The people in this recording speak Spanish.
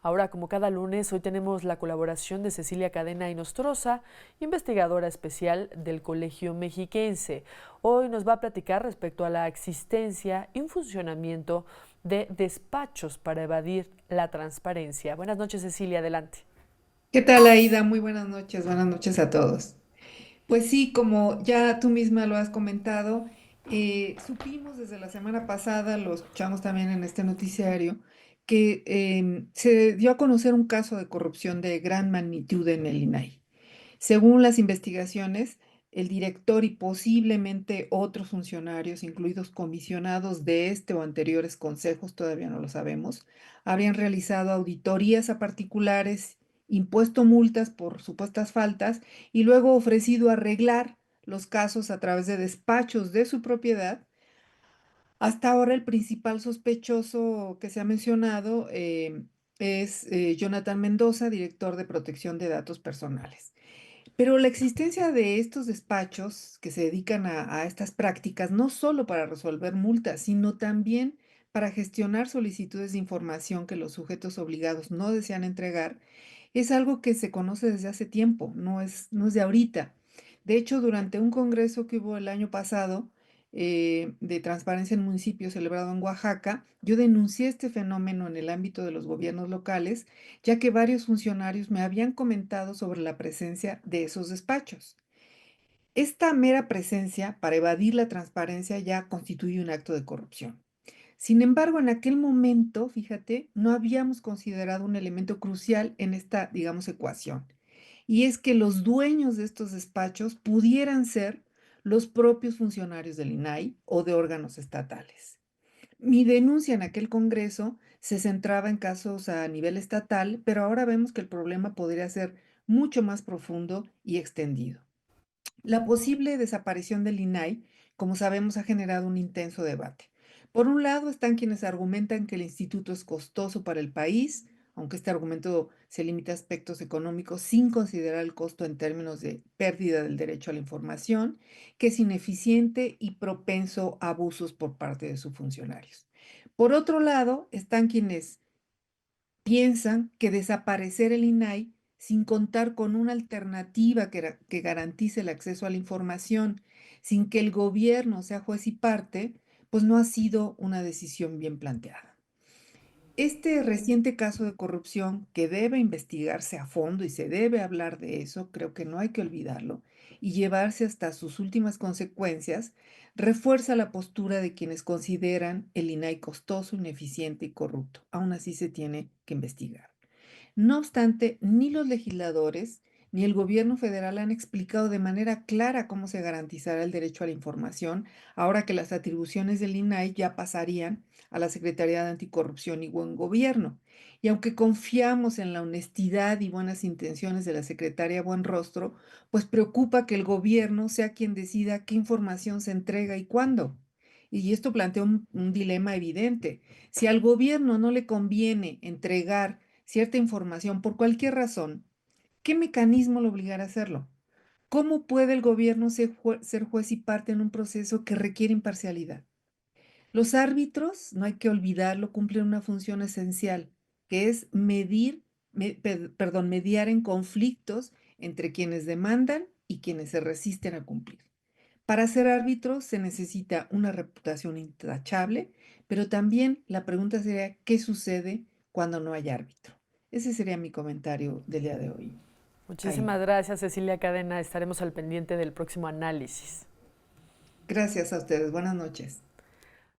Ahora, como cada lunes, hoy tenemos la colaboración de Cecilia Cadena Inostroza, investigadora especial del Colegio Mexiquense. Hoy nos va a platicar respecto a la existencia y un funcionamiento de despachos para evadir la transparencia. Buenas noches, Cecilia, adelante. ¿Qué tal, Aida? Muy buenas noches a todos. Pues sí, como ya tú misma lo has comentado, supimos desde la semana pasada, lo escuchamos también en este noticiario, que se dio a conocer un caso de corrupción de gran magnitud en el INAI. Según las investigaciones, el director y posiblemente otros funcionarios, incluidos comisionados de este o anteriores consejos, todavía no lo sabemos, habrían realizado auditorías a particulares, impuesto multas por supuestas faltas y luego ofrecido arreglar los casos a través de despachos de su propiedad. Hasta ahora el principal sospechoso que se ha mencionado es Jonathan Mendoza, director de protección de datos personales. Pero la existencia de estos despachos que se dedican a estas prácticas, no solo para resolver multas, sino también para gestionar solicitudes de información que los sujetos obligados no desean entregar, es algo que se conoce desde hace tiempo, no es de ahorita. De hecho, durante un congreso que hubo el año pasado de transparencia en municipios celebrado en Oaxaca, yo denuncié este fenómeno en el ámbito de los gobiernos locales, ya que varios funcionarios me habían comentado sobre la presencia de esos despachos. Esta mera presencia para evadir la transparencia ya constituye un acto de corrupción. Sin embargo, en aquel momento, fíjate, no habíamos considerado un elemento crucial en esta, digamos, ecuación. Y es que los dueños de estos despachos pudieran ser los propios funcionarios del INAI o de órganos estatales. Mi denuncia en aquel congreso se centraba en casos a nivel estatal, pero ahora vemos que el problema podría ser mucho más profundo y extendido. La posible desaparición del INAI, como sabemos, ha generado un intenso debate. Por un lado están quienes argumentan que el instituto es costoso para el país, aunque este argumento se limita a aspectos económicos sin considerar el costo en términos de pérdida del derecho a la información, que es ineficiente y propenso a abusos por parte de sus funcionarios. Por otro lado están quienes piensan que desaparecer el INAI sin contar con una alternativa que garantice el acceso a la información, sin que el gobierno sea juez y parte, pues no ha sido una decisión bien planteada. Este reciente caso de corrupción que debe investigarse a fondo y se debe hablar de eso, creo que no hay que olvidarlo, y llevarse hasta sus últimas consecuencias, refuerza la postura de quienes consideran el INAI costoso, ineficiente y corrupto. Aún así se tiene que investigar. No obstante, ni los legisladores ni el gobierno federal han explicado de manera clara cómo se garantizará el derecho a la información, ahora que las atribuciones del INAI ya pasarían a la Secretaría de Anticorrupción y Buen Gobierno. Y aunque confiamos en la honestidad y buenas intenciones de la secretaria Buenrostro, pues preocupa que el gobierno sea quien decida qué información se entrega y cuándo. Y esto plantea un dilema evidente. Si al gobierno no le conviene entregar cierta información por cualquier razón, ¿qué mecanismo lo obligará a hacerlo? ¿Cómo puede el gobierno ser juez y parte en un proceso que requiere imparcialidad? Los árbitros, no hay que olvidarlo, cumplen una función esencial, que es mediar en conflictos entre quienes demandan y quienes se resisten a cumplir. Para ser árbitro se necesita una reputación intachable, pero también la pregunta sería, ¿qué sucede cuando no hay árbitro? Ese sería mi comentario del día de hoy. Aida. Muchísimas gracias, Cecilia Cadena. Estaremos al pendiente del próximo análisis. Gracias a ustedes. Buenas noches.